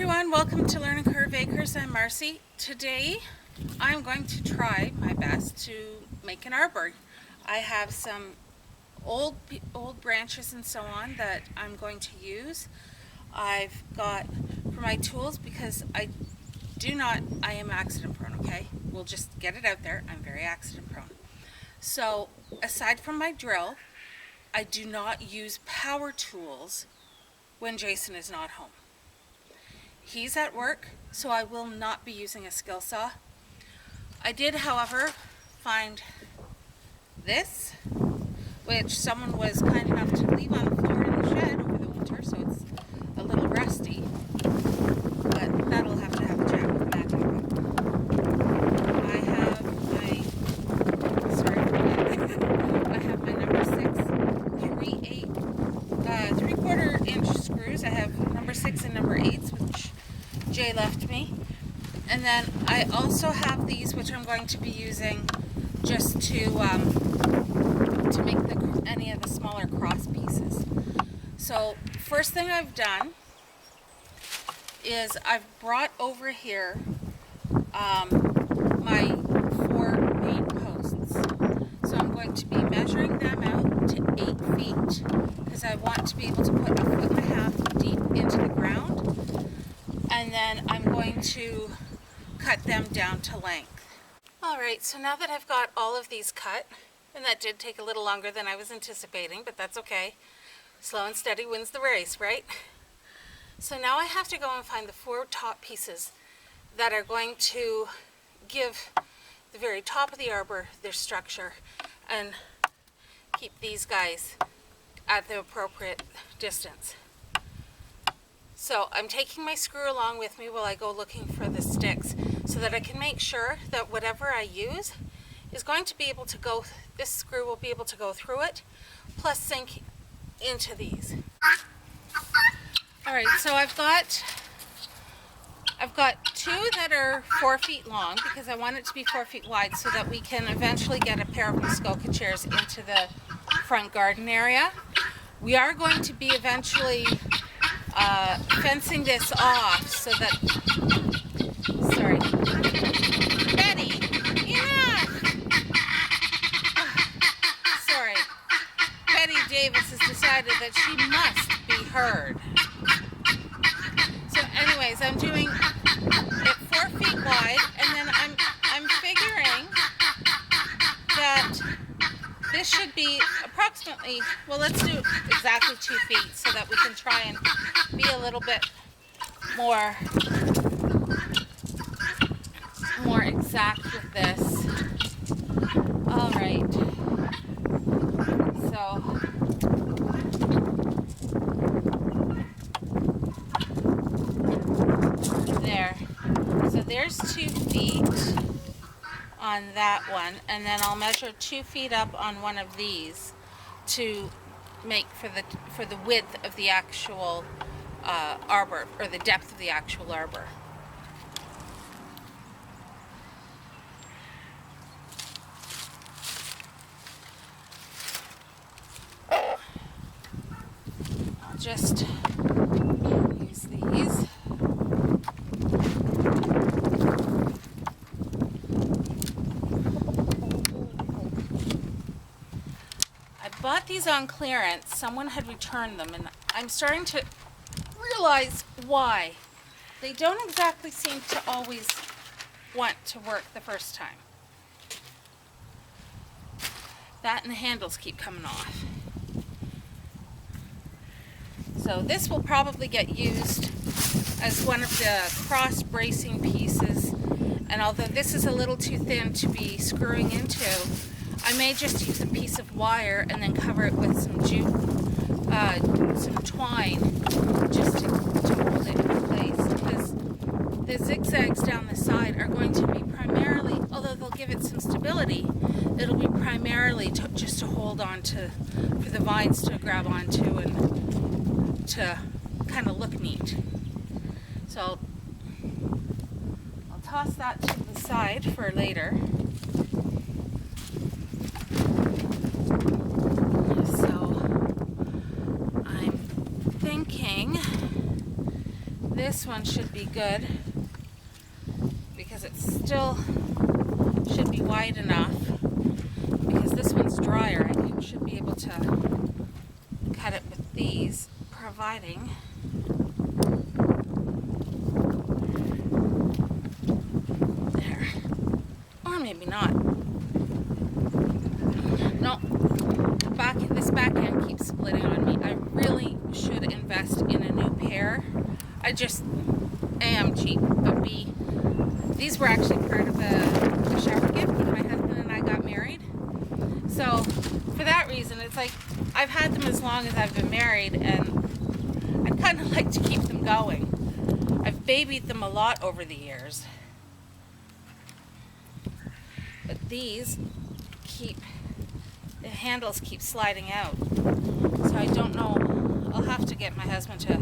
everyone, welcome to Learning Curve Acres. I'm Marcy. Today I'm going to try my best to make an arbor. I have some old branches and so on that I'm going to use. I've got for my tools because I am accident prone, okay? We'll just get it out there. I'm very accident prone. So aside from my drill, I do not use power tools when Jason is not home. He's at work, so I will not be using a skill saw. I did, however, find this, which someone was kind enough to leave on the floor in the shed over the winter, so it's a little rusty, but that'll have to have a chat with Matt. I have my number 6 3/4 inch screws. I have number 6 and number 8s, which Jay left me. And then I also have these, which I'm going to be using just to make any of the smaller cross pieces. So first thing I've done is I've brought over here my 4 main posts. So I'm going to be measuring them out to 8 feet because I want to be able to put 1.5 feet deep into the ground. And then I'm going to cut them down to length. Alright, so now that I've got all of these cut, and that did take a little longer than I was anticipating, but that's okay. Slow and steady wins the race, right? So now I have to go and find the 4 top pieces that are going to give the very top of the arbor their structure and keep these guys at the appropriate distance. So I'm taking my screw along with me while I go looking for the sticks so that I can make sure that whatever I use is going to be able to go, this screw will be able to go through it, plus sink into these. Alright, so I've got 2 that are 4 feet long because I want it to be 4 feet wide so that we can eventually get a pair of Muskoka chairs into the front garden area. We are going to be eventually fencing this off so that, sorry, Betty, enough! Sorry, Betty Davis has decided that she must be heard. So anyways, I'm doing it 4 feet wide, and then I'm figuring that this should be approximately, well, let's do exactly 2 feet so that we can try and be a little bit more exact with this. All right. So there. So there's 2 feet on that one, and then I'll measure 2 feet up on one of these to make for the width of the actual arbor, or the depth of the actual arbor. I'll just use these. Bought these on clearance. Someone had returned them, and I'm starting to realize why. They don't exactly seem to always want to work the first time. That and the handles keep coming off. So this will probably get used as one of the cross bracing pieces, and although this is a little too thin to be screwing into, I may just use a piece of wire and then cover it with some twine just to hold it in place, because the zigzags down the side are going to be primarily, although they'll give it some stability, it'll be primarily just to hold on to, for the vines to grab onto and to kind of look neat. So I'll toss that to the side for later. this one should be good because it still should be wide enough, because this one's drier. I should be able to cut it with these, providing there, or maybe not. No, this back end keeps splitting on me. I really should invest in a new pair. I just A, I'm cheap, but B, these were actually part of the shower gift when my husband and I got married. So for that reason, it's like I've had them as long as I've been married, and I'd kind of like to keep them going. I've babied them a lot over the years, but these the handles keep sliding out. So I don't know, I'll have to get my husband to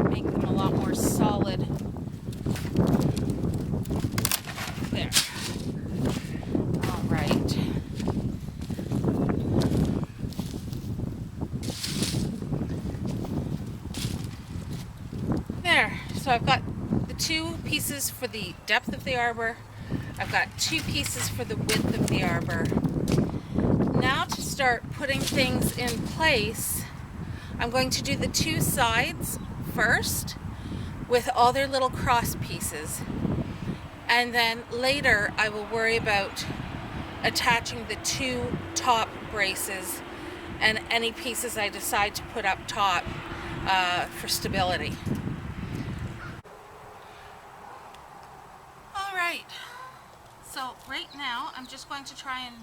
make them a lot more solid. There. All right. There. So I've got the 2 pieces for the depth of the arbor. I've got 2 pieces for the width of the arbor. Now to start putting things in place, I'm going to do the 2 sides first with all their little cross pieces. And then later I will worry about attaching the 2 top braces and any pieces I decide to put up top for stability. All right, so right now I'm just going to try and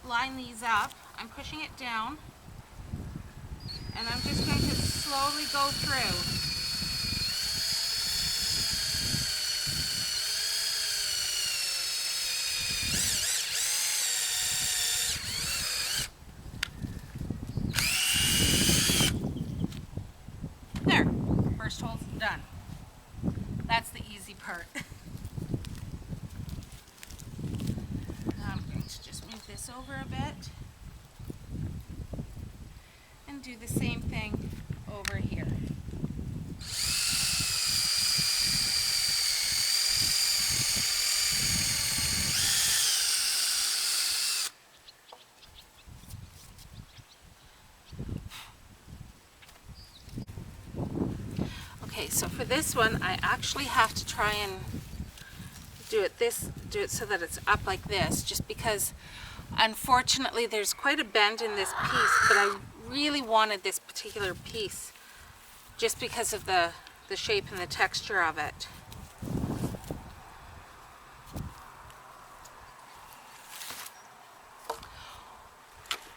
line these up. I'm pushing it down, and I'm just going to slowly go through. There, first hole's done. That's the easy part. Now I'm going to just move this over a bit and do the same thing over here. Okay, so for this one, I actually have to try and do it so that it's up like this, just because unfortunately there's quite a bend in this piece, but I really wanted this particular piece just because of the shape and the texture of it.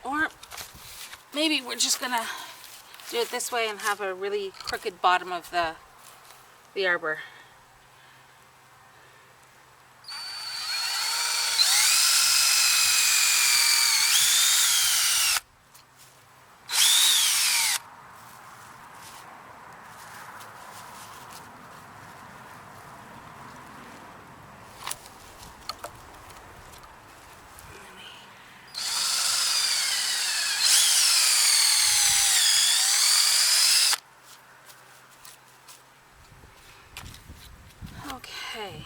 Or maybe we're just gonna do it this way and have a really crooked bottom of the arbor. Okay.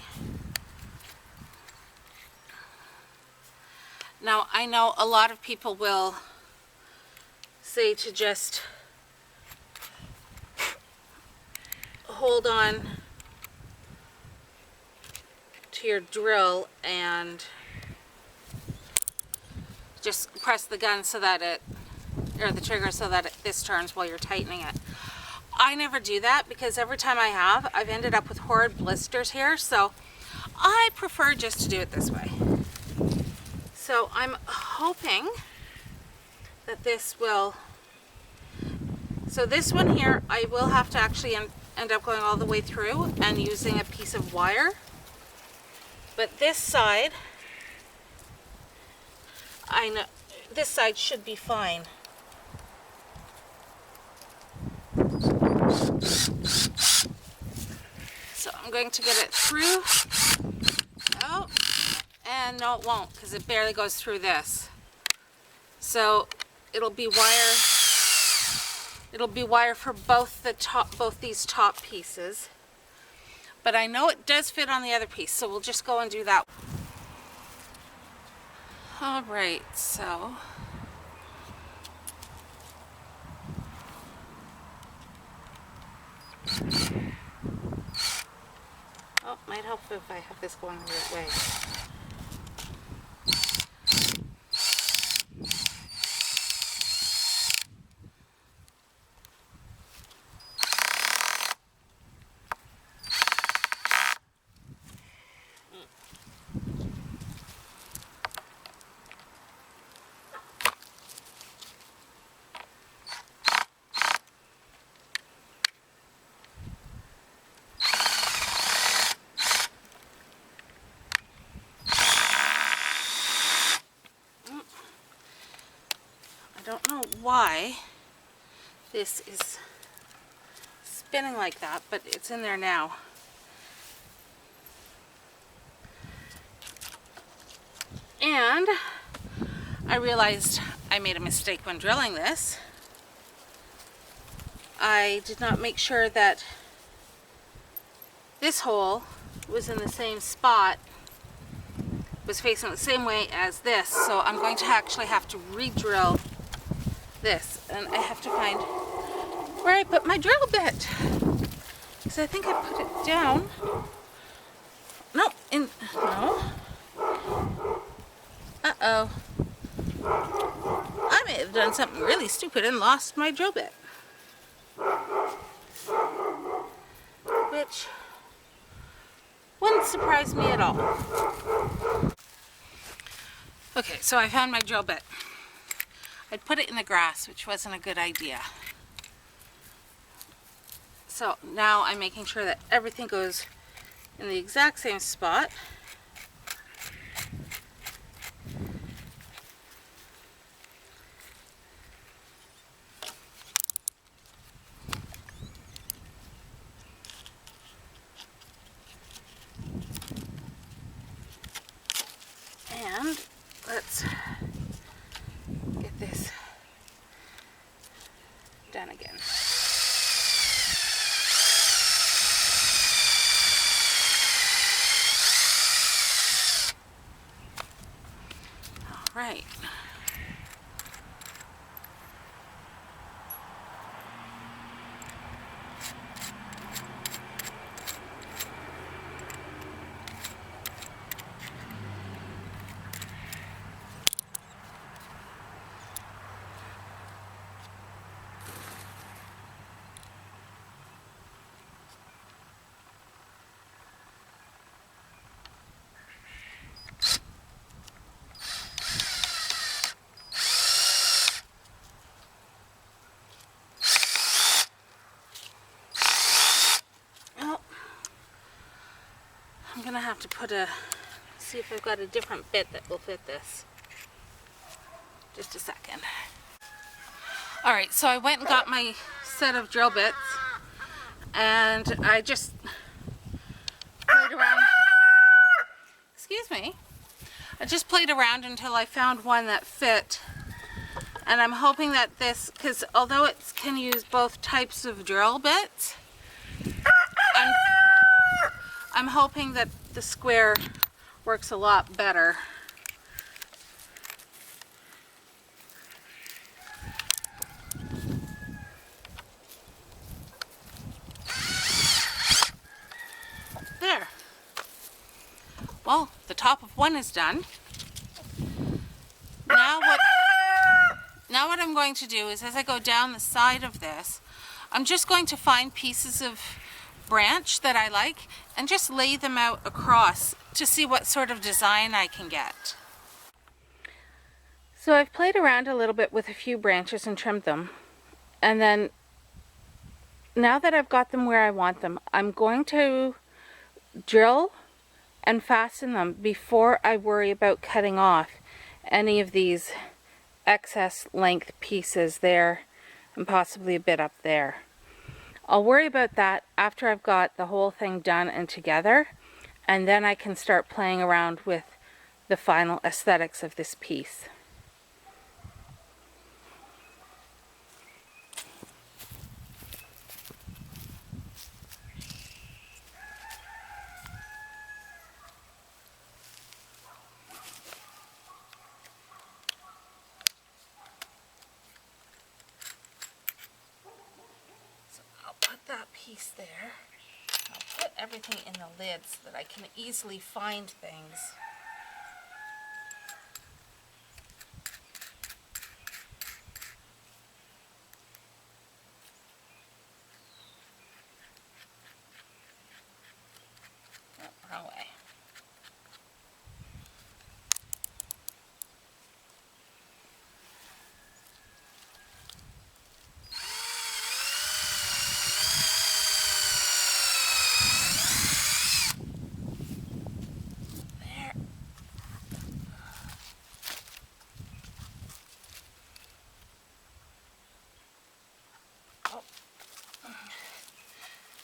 Now I know a lot of people will say to just hold on to your drill and just press the gun so that or the trigger so that this turns while you're tightening it. I never do that because every time I've ended up with horrid blisters here, so I prefer just to do it this way. So I'm hoping that this will, so this one here I will have to actually end up going all the way through and using a piece of wire, but this side, I know this side should be fine. So I'm going to get it through. Oh, and no, it won't, because it barely goes through this. So it'll be wire It'll be wire for both these top pieces. But I know it does fit on the other piece, so we'll just go and do that. All right, so might help if I have this going the right way. I don't know why this is spinning like that, but it's in there now. And I realized I made a mistake when drilling this. I did not make sure that this hole was in the same spot, was facing the same way as this, so I'm going to actually have to re-drill this, and I have to find where I put my drill bit, because I think I put it down. No, uh-oh. I may have done something really stupid and lost my drill bit, which wouldn't surprise me at all. Okay, so I found my drill bit. I'd put it in the grass, which wasn't a good idea. So now I'm making sure that everything goes in the exact same spot. And let's get this done again. All right. I'm gonna have to see if I've got a different bit that will fit this. Just a second. All right, so I went and got my set of drill bits, and I just played around. Excuse me. I just played around until I found one that fit, and I'm hoping that this, because although it can use both types of drill bits, I'm hoping that the square works a lot better. There. Well, the top of one is done. Now what I'm going to do is, as I go down the side of this, I'm just going to find pieces of branch that I like and just lay them out across to see what sort of design I can get. So I've played around a little bit with a few branches and trimmed them, and then now that I've got them where I want them, I'm going to drill and fasten them before I worry about cutting off any of these excess length pieces there and possibly a bit up there. I'll worry about that after I've got the whole thing done and together, and then I can start playing around with the final aesthetics of this piece. piece there. I'll put everything in the lid so that I can easily find things. Oh, wrong way.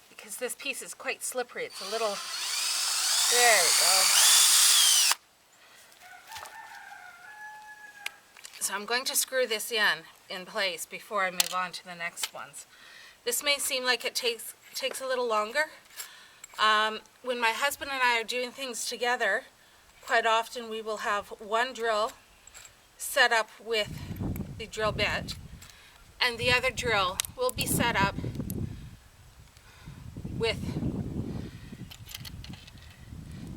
Because this piece is quite slippery. It's a little, there we go. So I'm going to screw this in place before I move on to the next ones. This may seem like it takes a little longer. When my husband and I are doing things together, quite often we will have one drill set up with the drill bit, and the other drill will be set up with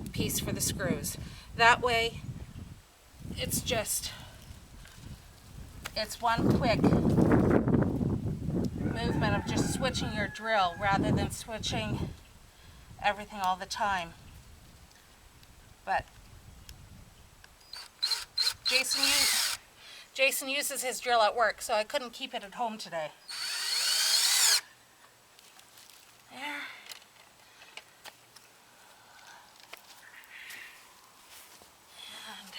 a piece for the screws. That way, it's one quick movement of just switching your drill rather than switching everything all the time. But Jason uses his drill at work, so I couldn't keep it at home today. There. And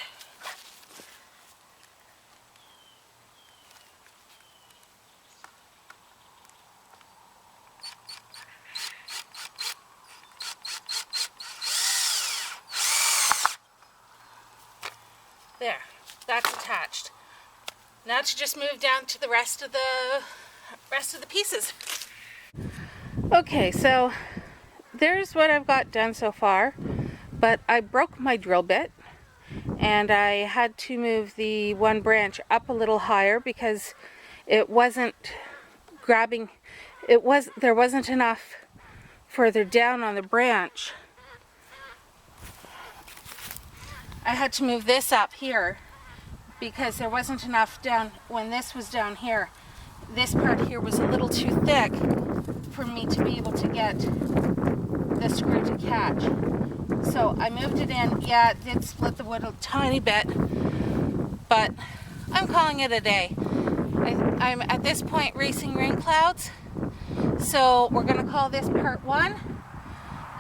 there, that's attached. Now to just move down to the rest of the pieces. Okay, so there's what I've got done so far, but I broke my drill bit and I had to move the one branch up a little higher because it wasn't grabbing, there wasn't enough further down on the branch. I had to move this up here because there wasn't enough down when this was down here. This part here was a little too thick for me to be able to get the screw to catch. So I moved it in. Yeah, it did split the wood a tiny bit, but I'm calling it a day. I'm at this point racing rain clouds, so we're going to call this part 1,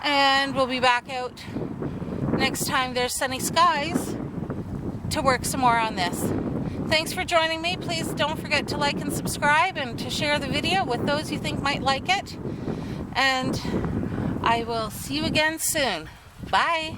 and we'll be back out next time there's sunny skies to work some more on this. Thanks for joining me. Please don't forget to like and subscribe and to share the video with those you think might like it. And I will see you again soon. Bye.